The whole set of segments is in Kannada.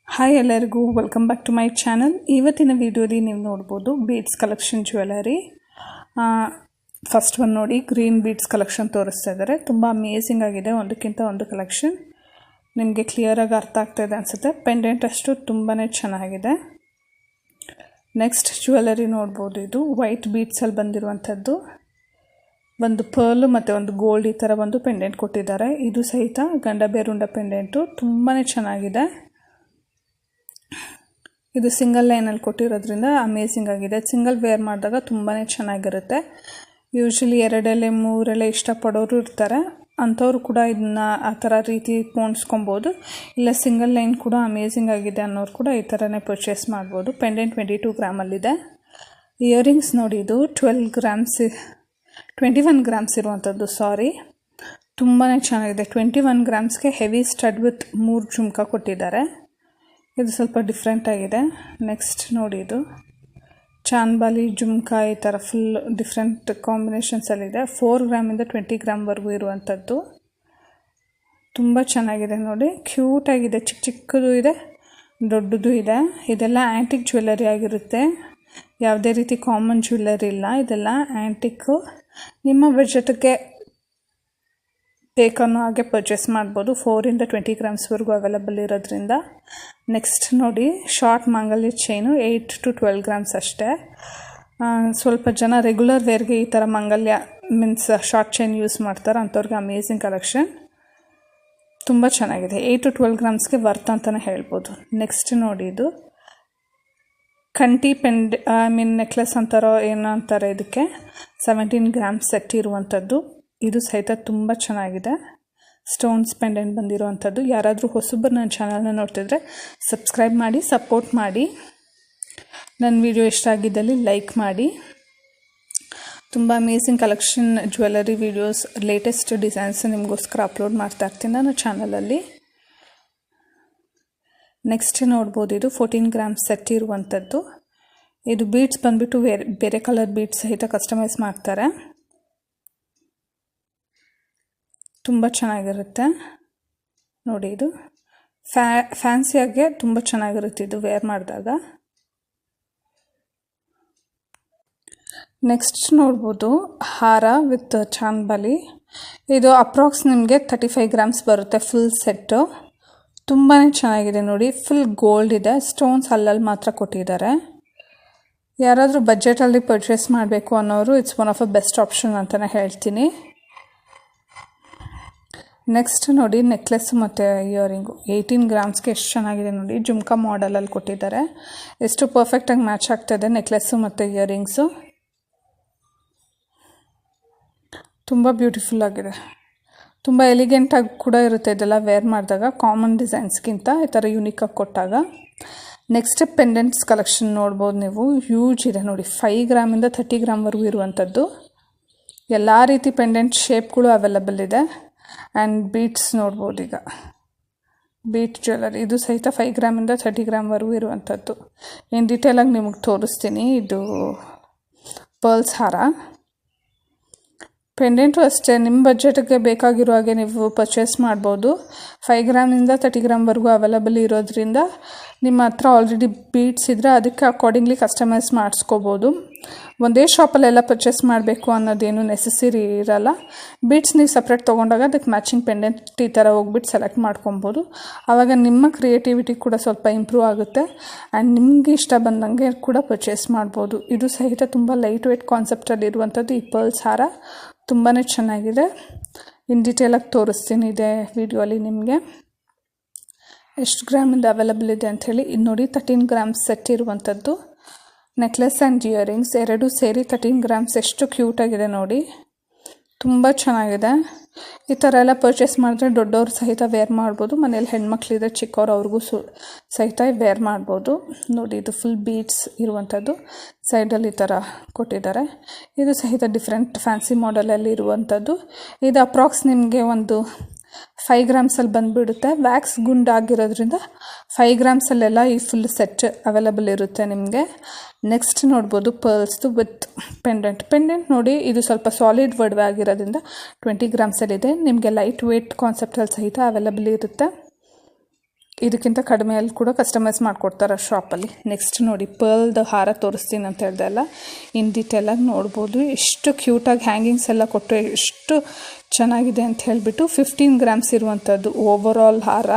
ಹಾಯ್ ಎಲ್ಲರಿಗೂ welcome back to my channel. ಇವತ್ತಿನ ವಿಡಿಯೋಲಿ ನೀವು ನೋಡ್ಬೋದು ಬೀಡ್ಸ್ ಕಲೆಕ್ಷನ್ ಜ್ಯುವೆಲರಿ. ಫಸ್ಟ್ ಒಂದು ನೋಡಿ, ಗ್ರೀನ್ ಬೀಡ್ಸ್ ಕಲೆಕ್ಷನ್ ತೋರಿಸ್ತಾ ಇದ್ದಾರೆ. ತುಂಬ ಅಮೇಝಿಂಗ್ ಆಗಿದೆ, ಒಂದಕ್ಕಿಂತ ಒಂದು ಕಲೆಕ್ಷನ್. ನಿಮಗೆ ಕ್ಲಿಯರಾಗಿ ಅರ್ಥ ಆಗ್ತಾಯಿದೆ ಅನಿಸುತ್ತೆ. ಪೆಂಡೆಂಟ್ ಅಷ್ಟು ತುಂಬಾ ಚೆನ್ನಾಗಿದೆ. ನೆಕ್ಸ್ಟ್ ಜ್ಯುವೆಲರಿ ನೋಡ್ಬೋದು, ಇದು ವೈಟ್ ಬೀಡ್ಸಲ್ಲಿ ಬಂದಿರುವಂಥದ್ದು. ಒಂದು ಪರ್ಲು ಮತ್ತು ಒಂದು ಗೋಲ್ಡ್ ಈ ಥರ ಒಂದು ಪೆಂಡೆಂಟ್ ಕೊಟ್ಟಿದ್ದಾರೆ. ಇದು ಸಹಿತ ಗಂಡ ಬೇರುಂಡ ಪೆಂಡೆಂಟು, ತುಂಬಾ ಚೆನ್ನಾಗಿದೆ. ಇದು ಸಿಂಗಲ್ ಲೈನಲ್ಲಿ ಕೊಟ್ಟಿರೋದ್ರಿಂದ ಅಮೇಝಿಂಗ್ ಆಗಿದೆ. ಸಿಂಗಲ್ ವೇರ್ ಮಾಡಿದಾಗ ತುಂಬಾ ಚೆನ್ನಾಗಿರುತ್ತೆ. ಯೂಶ್ವಲಿ 2 ಎಳೆ 3 ಎಳೆ ಇಷ್ಟಪಡೋರು ಇರ್ತಾರೆ, ಅಂಥವ್ರು ಕೂಡ ಇದನ್ನ ಆ ಥರ ರೀತಿ ಪೋಣಿಸ್ಕೊಬೋದು. ಇಲ್ಲ ಸಿಂಗಲ್ ಲೈನ್ ಕೂಡ ಅಮೇಝಿಂಗ್ ಆಗಿದೆ ಅನ್ನೋರು ಕೂಡ ಈ ಥರನೇ ಪರ್ಚೇಸ್ ಮಾಡ್ಬೋದು. ಪೆಂಡೆಂಟ್ 22 ಗ್ರಾಮಲ್ಲಿದೆ. ಇಯರಿಂಗ್ಸ್ ನೋಡಿ, ಇದು 21 ಗ್ರಾಮ್ಸ್ ಇರುವಂಥದ್ದು. ತುಂಬಾ ಚೆನ್ನಾಗಿದೆ. 21 ಗ್ರಾಮ್ಸ್ಗೆ ಹೆವಿ ಸ್ಟಡ್ ವಿತ್ 3 ಜುಮ್ಕಾ ಕೊಟ್ಟಿದ್ದಾರೆ. ಇದು ಸ್ವಲ್ಪ ಡಿಫ್ರೆಂಟ್ ಆಗಿದೆ. ನೆಕ್ಸ್ಟ್ ನೋಡಿ, ಇದು ಚಾನ್ಬಾಲಿ ಜುಮ್ಕಾ ಈ ಥರ ಫುಲ್ ಡಿಫ್ರೆಂಟ್ ಕಾಂಬಿನೇಷನ್ಸಲ್ಲಿದೆ. 4 ಗ್ರಾಮಿಂದ 20 ಗ್ರಾಮ್ವರೆಗೂ ಇರುವಂಥದ್ದು. ತುಂಬ ಚೆನ್ನಾಗಿದೆ ನೋಡಿ, ಕ್ಯೂಟಾಗಿದೆ. ಚಿಕ್ಕದು ಇದೆ, ದೊಡ್ಡದು ಇದೆ. ಇದೆಲ್ಲ ಆ್ಯಂಟಿಕ್ ಜ್ಯುವೆಲರಿ ಆಗಿರುತ್ತೆ, ಯಾವುದೇ ರೀತಿ ಕಾಮನ್ ಜ್ಯುವೆಲರಿ ಇಲ್ಲ. ಇದೆಲ್ಲ ಆ್ಯಂಟಿಕ್ಕು. ನಿಮ್ಮ ಬಜೆಟ್ಗೆ ಬೇಕನ್ನೋ ಹಾಗೆ ಪರ್ಚೇಸ್ ಮಾಡ್ಬೋದು. 4 ಇಂದ 20 ಗ್ರಾಮ್ಸ್ವರೆಗೂ ಅವೈಲಬಲ್ ಇರೋದ್ರಿಂದ. ನೆಕ್ಸ್ಟ್ ನೋಡಿ, ಶಾರ್ಟ್ ಮಾಂಗಲ್ಯ ಚೈನು 8 to 12 ಗ್ರಾಮ್ಸ್ ಅಷ್ಟೇ. ಸ್ವಲ್ಪ ಜನ ರೆಗ್ಯುಲರ್ ವೇರ್ಗೆ ಈ ಥರ ಮಾಂಗಲ್ಯ ಮೀನ್ಸ್ ಶಾರ್ಟ್ ಚೈನ್ ಯೂಸ್ ಮಾಡ್ತಾರೆ, ಅಂಥವ್ರಿಗೆ ಅಮೇಝಿಂಗ್ ಕಲೆಕ್ಷನ್. ತುಂಬ ಚೆನ್ನಾಗಿದೆ. 8 to 12 ಗ್ರಾಮ್ಸ್ಗೆ ವರ್ತ್ ಅಂತಲೇ ಹೇಳ್ಬೋದು. ನೆಕ್ಸ್ಟ್ ನೋಡಿ, ಇದು ಕಂಠಿ ನೆಕ್ಲೆಸ್ ಅಂತಾರೋ ಏನೋ ಅಂತಾರೆ ಇದಕ್ಕೆ. 17 ಗ್ರಾಮ್ಸ್ ಸೆಟ್ ಇರುವಂಥದ್ದು. ಇದು ಸಹಿತ ತುಂಬ ಚೆನ್ನಾಗಿದೆ. ಸ್ಟೋನ್ಸ್ ಪೆಂಡೆಂಟ್ ಬಂದಿರುವಂಥದ್ದು. ಯಾರಾದರೂ ಹೊಸಬರು ನನ್ನ ಚಾನಲ್ನ ನೋಡ್ತಿದ್ರೆ ಸಬ್ಸ್ಕ್ರೈಬ್ ಮಾಡಿ, ಸಪೋರ್ಟ್ ಮಾಡಿ. ನನ್ನ ವಿಡಿಯೋ ಇಷ್ಟ ಆಗಿದ್ದಲ್ಲಿ ಲೈಕ್ ಮಾಡಿ. ತುಂಬ amazing collection jewellery videos, latest designs ನಿಮಗೋಸ್ಕರ ಅಪ್ಲೋಡ್ ಮಾಡ್ತಾ ಇರ್ತೀನಿ ನನ್ನ ಚಾನಲಲ್ಲಿ. ನೆಕ್ಸ್ಟ್ ನೋಡ್ಬೋದು, ಇದು 14 ಗ್ರಾಮ್ಸ್ ಸೆಟ್ ಇರುವಂಥದ್ದು. ಇದು ಬೀಡ್ಸ್ ಬಂದುಬಿಟ್ಟು ಬೇರೆ ಕಲರ್ ಬೀಡ್ಸ್ ಸಹಿತ ಕಸ್ಟಮೈಸ್ ಮಾಡ್ತಾರೆ. ತುಂಬ ಚೆನ್ನಾಗಿರುತ್ತೆ ನೋಡಿ. ಇದು ಫ್ಯಾನ್ಸಿಯಾಗೆ ತುಂಬ ಚೆನ್ನಾಗಿರುತ್ತೆ ಇದು ವೇರ್ ಮಾಡಿದಾಗ. ನೆಕ್ಸ್ಟ್ ನೋಡ್ಬೋದು, ಹಾರ ವಿತ್ ಚಾನ್ಬಾಲಿ. ಇದು ಅಪ್ರಾಕ್ಸ್ ನಿಮಗೆ 35 ಗ್ರಾಮ್ಸ್ ಬರುತ್ತೆ ಫುಲ್ ಸೆಟ್ಟು. ತುಂಬಾ ಚೆನ್ನಾಗಿದೆ ನೋಡಿ, ಫುಲ್ ಗೋಲ್ಡ್ ಇದೆ. ಸ್ಟೋನ್ಸ್ ಅಲ್ಲಲ್ಲಿ ಮಾತ್ರ ಕೊಟ್ಟಿದ್ದಾರೆ. ಯಾರಾದರೂ ಬಜೆಟಲ್ಲಿ ಪರ್ಚೇಸ್ ಮಾಡಬೇಕು ಅನ್ನೋರು it's one of a best option ಅಂತಲೇ ಹೇಳ್ತೀನಿ. ನೆಕ್ಸ್ಟ್ ನೋಡಿ, ನೆಕ್ಲೆಸ್ಸು ಮತ್ತು ಇಯರಿಂಗು 18 ಗ್ರಾಮ್ಸ್ಗೆ ಎಷ್ಟು ಚೆನ್ನಾಗಿದೆ ನೋಡಿ. ಜುಮ್ಕಾ ಮಾಡೆಲಲ್ಲಿ ಕೊಟ್ಟಿದ್ದಾರೆ. ಎಷ್ಟು ಪರ್ಫೆಕ್ಟಾಗಿ ಮ್ಯಾಚ್ ಆಗ್ತಾಯಿದೆ ನೆಕ್ಲೆಸ್ಸು ಮತ್ತು ಇಯರಿಂಗ್ಸು. ತುಂಬ ಬ್ಯೂಟಿಫುಲ್ ಆಗಿದೆ. ತುಂಬ ಎಲಿಗೆಂಟಾಗಿ ಕೂಡ ಇರುತ್ತೆ ಇದೆಲ್ಲ ವೇರ್ ಮಾಡಿದಾಗ, ಕಾಮನ್ ಡಿಸೈನ್ಸ್ಗಿಂತ ಈ ಥರ ಯೂನಿಕಾಗಿ ಕೊಟ್ಟಾಗ. ನೆಕ್ಸ್ಟ್ ಪೆಂಡೆಂಟ್ಸ್ ಕಲೆಕ್ಷನ್ ನೋಡ್ಬೋದು ನೀವು. ಹ್ಯೂಜ್ ಇದೆ ನೋಡಿ, 5 ಗ್ರಾಮಿಂದ 30 ಗ್ರಾಮ್ವರೆಗೂ ಇರುವಂಥದ್ದು. ಎಲ್ಲ ರೀತಿ ಪೆಂಡೆಂಟ್ ಶೇಪ್ಗಳು ಅವೈಲಬಲ್ ಇದೆ. ಆ್ಯಂಡ್ ಬೀಟ್ಸ್ ನೋಡ್ಬೋದು. ಈಗ ಬೀಟ್ ಜ್ಯುವೆಲರಿ ಇದು ಸಹಿತ 5 ಗ್ರಾಮಿಂದ 30 ಗ್ರಾಮ್ವರೆಗೂ ಇರುವಂಥದ್ದು. ಏನು ಡೀಟೇಲಾಗಿ ನಿಮಗೆ ತೋರಿಸ್ತೀನಿ. ಇದು ಪರ್ಲ್ಸ್ ಹಾರ. ಪೆಂಡೆಂಟು ಅಷ್ಟೇ ನಿಮ್ಮ ಬಜೆಟ್ಗೆ ಬೇಕಾಗಿರೋ ಹಾಗೆ ನೀವು ಪರ್ಚೇಸ್ ಮಾಡ್ಬೋದು. 5 ಗ್ರಾಮಿಂದ 30 ಗ್ರಾಮ್ವರೆಗೂ ಅವೈಲಬಲ್ ಇರೋದ್ರಿಂದ ನಿಮ್ಮ ಹತ್ರ ಆಲ್ರೆಡಿ ಬೀಡ್ಸ್ ಇದ್ದರೆ ಅದಕ್ಕೆ ಅಕಾರ್ಡಿಂಗ್ಲಿ ಕಸ್ಟಮೈಸ್ ಮಾಡಿಸ್ಕೋಬೋದು. ಒಂದೇ ಶಾಪಲ್ಲೆಲ್ಲ ಪರ್ಚೇಸ್ ಮಾಡಬೇಕು ಅನ್ನೋದೇನು ನೆಸೆಸರಿ ಇರಲ್ಲ. ಬೀಡ್ಸ್ ನೀವು ಸಪ್ರೇಟ್ ತೊಗೊಂಡಾಗ ಅದಕ್ಕೆ ಮ್ಯಾಚಿಂಗ್ ಪೆಂಡೆಂಟ್ ಈ ಥರ ಹೋಗ್ಬಿಟ್ಟು ಸೆಲೆಕ್ಟ್ ಮಾಡ್ಕೊಬೋದು. ಆವಾಗ ನಿಮ್ಮ ಕ್ರಿಯೇಟಿವಿಟಿ ಕೂಡ ಸ್ವಲ್ಪ ಇಂಪ್ರೂವ್ ಆಗುತ್ತೆ. ಆ್ಯಂಡ್ ನಿಮಗೆ ಇಷ್ಟ ಬಂದಂಗೆ ಕೂಡ ಪರ್ಚೇಸ್ ಮಾಡ್ಬೋದು. ಇದು ಸಹಿತ ತುಂಬ ಲೈಟ್ ವೇಟ್ ಕಾನ್ಸೆಪ್ಟಲ್ಲಿ ಇರುವಂಥದ್ದು. ಈ ಪರ್ಲ್ಸ್ ಹಾರ ತುಂಬಾ ಚೆನ್ನಾಗಿದೆ. ಇನ್ ಡೀಟೇಲಾಗಿ ತೋರಿಸ್ತೀನಿ ಇದೆ ವಿಡಿಯೋಲಿ ನಿಮಗೆ ಎಷ್ಟು ಗ್ರಾಮಿಂದ ಅವೈಲಬಲ್ ಇದೆ ಅಂಥೇಳಿ. ಇದು ನೋಡಿ, 13 ಗ್ರಾಮ್ಸ್ ಸೆಟ್ ಇರುವಂಥದ್ದು. ನೆಕ್ಲೆಸ್ ಆ್ಯಂಡ್ ಇಯರಿಂಗ್ಸ್ ಎರಡೂ ಸೇರಿ 13 ಗ್ರಾಮ್ಸ್. ಎಷ್ಟು ಕ್ಯೂಟಾಗಿದೆ ನೋಡಿ, ತುಂಬ ಚೆನ್ನಾಗಿದೆ. ಈ ಥರ ಎಲ್ಲ ಪರ್ಚೇಸ್ ಮಾಡಿದ್ರೆ ದೊಡ್ಡವ್ರು ಸಹಿತ ವೇರ್ ಮಾಡ್ಬೋದು. ಮನೇಲಿ ಹೆಣ್ಮಕ್ಳಿದೆ ಚಿಕ್ಕವ್ರು, ಅವ್ರಿಗೂ ಸಹಿತ ವೇರ್ ಮಾಡ್ಬೋದು. ನೋಡಿ, ಇದು ಫುಲ್ ಬೀಡ್ಸ್ ಇರುವಂಥದ್ದು. ಸೈಡಲ್ಲಿ ಈ ಥರ ಕೊಟ್ಟಿದ್ದಾರೆ. ಇದು ಸಹಿತ ಡಿಫ್ರೆಂಟ್ ಫ್ಯಾನ್ಸಿ ಮಾಡೆಲಲ್ಲಿ ಇರುವಂಥದ್ದು. ಇದು ಅಪ್ರಾಕ್ಸ್ ನಿಮಗೆ ಒಂದು 5 ಗ್ರಾಮ್ಸಲ್ಲಿ ಬಂದುಬಿಡುತ್ತೆ. ವ್ಯಾಕ್ಸ್ ಗುಂಡಾಗಿರೋದ್ರಿಂದ 5 ಗ್ರಾಮ್ಸಲ್ಲೆಲ್ಲ ಈ ಫುಲ್ ಸೆಟ್ ಅವೈಲಬಲ್ ಇರುತ್ತೆ ನಿಮಗೆ. ನೆಕ್ಸ್ಟ್ ನೋಡ್ಬೋದು, ಪರ್ಲ್ಸ್ದು ವಿತ್ ಪೆಂಡೆಂಟ್ ನೋಡಿ. ಇದು ಸ್ವಲ್ಪ ಸಾಲಿಡ್ ವರ್ಡ್ವೇ ಆಗಿರೋದ್ರಿಂದ 20 ಗ್ರಾಮ್ಸಲ್ಲಿದೆ. ನಿಮಗೆ ಲೈಟ್ ವೇಟ್ ಕಾನ್ಸೆಪ್ಟಲ್ಲಿ ಸಹಿತ ಅವೈಲಬಲ್ ಇರುತ್ತೆ. ಇದಕ್ಕಿಂತ ಕಡಿಮೆಯಲ್ಲಿ ಕೂಡ ಕಸ್ಟಮೈಸ್ ಮಾಡಿಕೊಡ್ತಾರೆ ಶಾಪಲ್ಲಿ. ನೆಕ್ಸ್ಟ್ ನೋಡಿ ಪರ್ಲ್ದು ಹಾರ ತೋರಿಸ್ತೀನಿ ಅಂತ ಹೇಳ್ದೆ ಅಲ್ಲ, ಇನ್ ಡೀಟೇಲಾಗಿ ನೋಡ್ಬೋದು. ಎಷ್ಟು ಕ್ಯೂಟಾಗಿ ಹ್ಯಾಂಗಿಂಗ್ಸ್ ಎಲ್ಲ ಕೊಟ್ಟು ಎಷ್ಟು ಚೆನ್ನಾಗಿದೆ ಅಂತ ಹೇಳಿಬಿಟ್ಟು 15 ಗ್ರಾಮ್ಸ್ ಇರುವಂಥದ್ದು ಓವರ್ ಆಲ್ ಹಾರ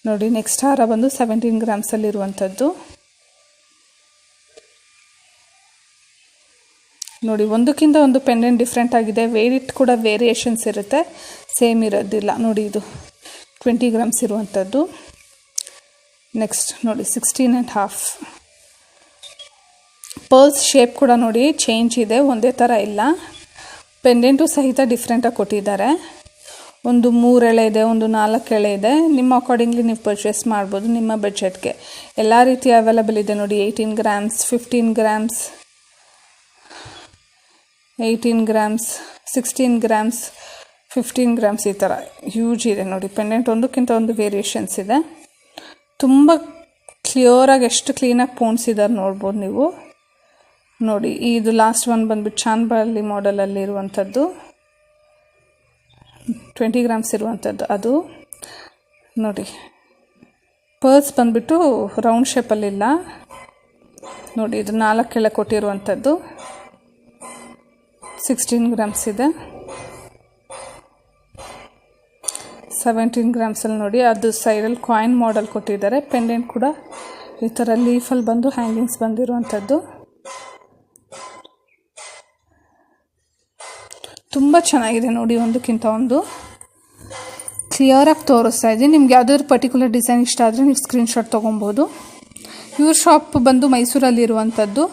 ನೋಡಿ. ನೆಕ್ಸ್ಟ್ ಹಾರ ಬಂದು 17 ಗ್ರಾಮ್ಸಲ್ಲಿರುವಂಥದ್ದು ನೋಡಿ. ಒಂದಕ್ಕಿಂತ ಒಂದು ಪೆಂಡೆಂಟ್ ಡಿಫ್ರೆಂಟ್ ಆಗಿದೆ. ವೇಟ್ ಕೂಡ ವೇರಿಯೇಷನ್ಸ್ ಇರುತ್ತೆ, ಸೇಮ್ ಇರೋದಿಲ್ಲ ನೋಡಿ. ಇದು 20 ಗ್ರಾಮ್ಸ್ ಇರುವಂಥದ್ದು. ನೆಕ್ಸ್ಟ್ ನೋಡಿ 16.5 ಪರ್ಲ್ಸ್ ಶೇಪ್ ಕೂಡ ನೋಡಿ ಚೇಂಜ್ ಇದೆ, ಒಂದೇ ಥರ ಇಲ್ಲ. ಪೆಂಡೆಂಟು ಸಹಿತ ಡಿಫ್ರೆಂಟಾಗಿ ಕೊಟ್ಟಿದ್ದಾರೆ. ಒಂದು 3 ಎಳೆ ಇದೆ, ಒಂದು 4 ಎಳೆ ಇದೆ. ನಿಮ್ಮ ಅಕಾರ್ಡಿಂಗ್ಲಿ ನೀವು ಪರ್ಚೇಸ್ ಮಾಡ್ಬೋದು ನಿಮ್ಮ ಬಡ್ಜೆಟ್ಗೆ. ಎಲ್ಲ ರೀತಿ ಅವೈಲಬಲ್ ಇದೆ ನೋಡಿ. 18 grams, 15 grams, 18 grams, 16 grams, 15 grams ಈ ಥರ ಹ್ಯೂಜ್ ಇದೆ ನೋಡಿ. ಪೆಂಡೆಂಟ್ ಒಂದಕ್ಕಿಂತ ಒಂದು ವೇರಿಯೇಷನ್ಸ್ ಇದೆ. ತುಂಬ ಕ್ಲಿಯರಾಗಿ ಎಷ್ಟು ಕ್ಲೀನಾಗಿ ಪೋಣಿಸಿದ್ದಾರೆ ನೋಡ್ಬೋದು ನೀವು ನೋಡಿ. ಇದು ಲಾಸ್ಟ್ ಒನ್ ಬಂದುಬಿಟ್ಟು ಚಾನ್ಬಾಲಿ ಮಾಡೆಲಲ್ಲಿ ಇರುವಂಥದ್ದು 20 ಗ್ರಾಮ್ಸ್ ಇರುವಂಥದ್ದು ಅದು ನೋಡಿ. ಪರ್ಸ್ ಬಂದುಬಿಟ್ಟು ರೌಂಡ್ ಶೇಪಲ್ಲಿಲ್ಲ ನೋಡಿ. ಇದು 4 ಎಳೆ ಕೊಟ್ಟಿರುವಂಥದ್ದು 16 ಗ್ರಾಮ್ಸ್ ಇದೆ. 17 ಗ್ರಾಮ್ಸಲ್ಲಿ ನೋಡಿ. ಅದು ಸೈಡಲ್ಲಿ ಕಾಯಿನ್ ಮಾಡೆಲ್ ಕೊಟ್ಟಿದ್ದಾರೆ. ಪೆಂಡೆಂಟ್ ಕೂಡ ಈ ಥರ ಲೀಫಲ್ಲಿ ಬಂದು ಹ್ಯಾಂಗಿಂಗ್ಸ್ ಬಂದಿರುವಂಥದ್ದು ತುಂಬ ಚೆನ್ನಾಗಿದೆ ನೋಡಿ. ಒಂದಕ್ಕಿಂತ ಒಂದು ಕ್ಲಿಯರಾಗಿ ತೋರಿಸ್ತಾ ಇದ್ದೀನಿ. ನಿಮ್ಗೆ ಯಾವುದಾದ್ರು ಪರ್ಟಿಕ್ಯುಲರ್ ಡಿಸೈನ್ ಇಷ್ಟ ಆದರೆ ನೀವು ಸ್ಕ್ರೀನ್ಶಾಟ್ ತೊಗೊಬೋದು. ಇವ್ರ ಶಾಪ್ ಬಂದು ಮೈಸೂರಲ್ಲಿ ಇರುವಂಥದ್ದು.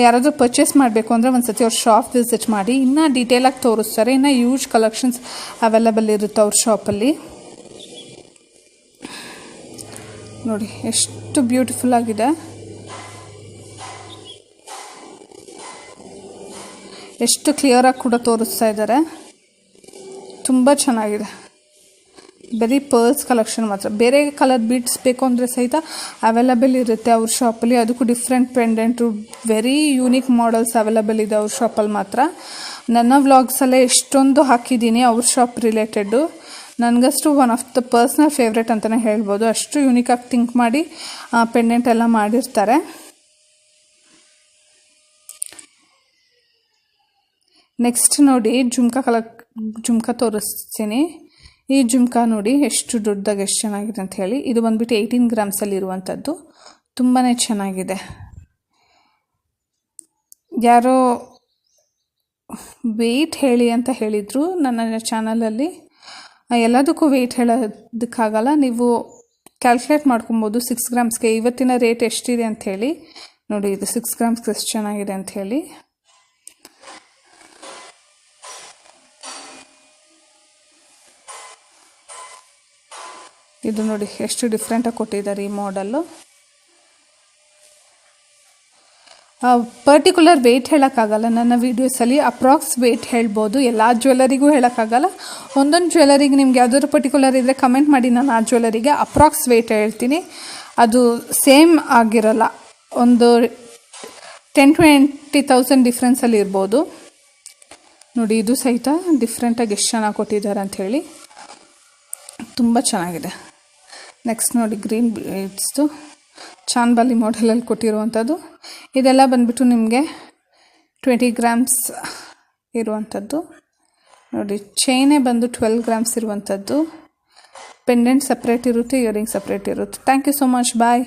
ಯಾರಾದರೂ ಪರ್ಚೇಸ್ ಮಾಡಬೇಕು ಅಂದರೆ ಒಂದು ಸತಿ ಅವ್ರ ಶಾಪ್ ವಿಸಿಟ್ ಮಾಡಿ, ಇನ್ನೂ ಡೀಟೇಲಾಗಿ ತೋರಿಸ್ತಾರೆ. ಇನ್ನೂ ಯೂಜ್ ಕಲೆಕ್ಷನ್ಸ್ ಅವೈಲಬಲ್ ಇರುತ್ತೆ ಅವ್ರ ಶಾಪಲ್ಲಿ ನೋಡಿ. ಎಷ್ಟು ಬ್ಯೂಟಿಫುಲ್ ಆಗಿದೆ, ಎಷ್ಟು ಕ್ಲಿಯರಾಗಿ ಕೂಡ ತೋರಿಸ್ತಾ ಇದ್ದಾರೆ. ತುಂಬ ಚೆನ್ನಾಗಿದೆ. ಬರೀ ಪರ್ಲ್ಸ್ ಕಲೆಕ್ಷನ್ ಮಾತ್ರ. ಬೇರೆ ಕಲರ್ ಬೀಡ್ಸ್ ಬೇಕು ಅಂದರೆ ಸಹಿತ ಅವೈಲಬಲ್ ಇರುತ್ತೆ ಅವ್ರ ಶಾಪಲ್ಲಿ. ಅದಕ್ಕೂ different pendant very unique models available ಇದೆ ಅವ್ರ ಶಾಪಲ್ಲಿ ಮಾತ್ರ. ನನ್ನ ವ್ಲಾಗ್ಸಲ್ಲೇ ಎಷ್ಟೊಂದು ಹಾಕಿದ್ದೀನಿ ಅವ್ರ ಶಾಪ್ ರಿಲೇಟೆಡ್ಡು. ನನಗಷ್ಟು one of the personal favourite ಅಂತಲೇ ಹೇಳ್ಬೋದು. ಅಷ್ಟು ಯೂನಿಕಾಗಿ ಥಿಂಕ್ ಮಾಡಿ ಪೆಂಡೆಂಟ್ ಎಲ್ಲ ಮಾಡಿರ್ತಾರೆ. ನೆಕ್ಸ್ಟ್ ನೋಡಿ ಜುಮ್ಕಾ ತೋರಿಸ್ತೀನಿ. ಈ ಜುಮ್ಕಾ ನೋಡಿ ಎಷ್ಟು ದೊಡ್ಡದಾಗಿ ಎಷ್ಟು ಚೆನ್ನಾಗಿದೆ ಅಂತ ಹೇಳಿ. ಇದು ಬಂದುಬಿಟ್ಟು 18 ಗ್ರಾಮ್ಸಲ್ಲಿ ಇರುವಂಥದ್ದು. ತುಂಬಾ ಚೆನ್ನಾಗಿದೆ. ಯಾರೋ ವೆಯ್ಟ್ ಹೇಳಿ ಅಂತ ಹೇಳಿದರು ನನ್ನ ಚಾನಲಲ್ಲಿ. ಎಲ್ಲದಕ್ಕೂ ವೆಯ್ಟ್ ಹೇಳೋದಕ್ಕಾಗಲ್ಲ, ನೀವು ಕ್ಯಾಲ್ಕುಲೇಟ್ ಮಾಡ್ಕೊಬೋದು 6 ಗ್ರಾಮ್ಸ್ಗೆ ಇವತ್ತಿನ ರೇಟ್ ಎಷ್ಟಿದೆ ಅಂಥೇಳಿ ನೋಡಿ. ಇದು 6 ಗ್ರಾಮ್ಸ್ಗೆ ಎಷ್ಟು ಚೆನ್ನಾಗಿದೆ ಅಂಥೇಳಿ. ಇದು ನೋಡಿ ಎಷ್ಟು ಡಿಫ್ರೆಂಟಾಗಿ ಕೊಟ್ಟಿದ್ದಾರೆ ಈ ಮಾಡೆಲ್ಲು. ಪರ್ಟಿಕ್ಯುಲರ್ ವೆಯ್ಟ್ ಹೇಳೋಕ್ಕಾಗಲ್ಲ ನನ್ನ ವೀಡಿಯೋಸಲ್ಲಿ. ಅಪ್ರಾಕ್ಸ್ ವೆಯ್ಟ್ ಹೇಳ್ಬೋದು, ಎಲ್ಲ ಜ್ಯುವೆಲರಿಗೂ ಹೇಳೋಕ್ಕಾಗಲ್ಲ. ಒಂದೊಂದು ಜ್ಯುವೆಲರಿಗೆ ನಿಮ್ಗೆ ಯಾವುದಾದ್ರು ಪರ್ಟಿಕ್ಯುಲರ್ ಇದ್ದರೆ ಕಮೆಂಟ್ ಮಾಡಿ, ನಾನು ಆ ಜ್ಯುವೆಲರಿಗೆ ಅಪ್ರಾಕ್ಸ್ ವೆಯ್ಟ್ ಹೇಳ್ತೀನಿ. ಅದು ಸೇಮ್ ಆಗಿರಲ್ಲ, ಒಂದು 10,000-20,000 ಡಿಫ್ರೆನ್ಸಲ್ಲಿ ಇರ್ಬೋದು ನೋಡಿ. ಇದು ಸಹಿತ ಡಿಫ್ರೆಂಟಾಗಿ ಎಷ್ಟು ಚೆನ್ನಾಗಿ ಕೊಟ್ಟಿದ್ದಾರೆ ಅಂಥೇಳಿ, ತುಂಬ ಚೆನ್ನಾಗಿದೆ. ನೆಕ್ಸ್ಟ್ ನೋಡಿ ಗ್ರೀನ್ ಬೀಡ್ಸ್ದು ಚಾನ್ಬಾಲಿ ಮಾಡೆಲಲ್ಲಿ ಕೊಟ್ಟಿರುವಂಥದ್ದು. ಇದೆಲ್ಲ ಬಂದುಬಿಟ್ಟು ನಿಮಗೆ 20 ಗ್ರಾಮ್ಸ್ ಇರುವಂಥದ್ದು ನೋಡಿ. ಚೈನೇ ಬಂದು 12 ಗ್ರಾಮ್ಸ್ ಇರುವಂಥದ್ದು. ಪೆಂಡೆಂಟ್ ಸಪ್ರೇಟ್ ಇರುತ್ತೆ, ಇಯರಿಂಗ್ ಸಪ್ರೇಟ್ ಇರುತ್ತೆ. Thank you so much, bye.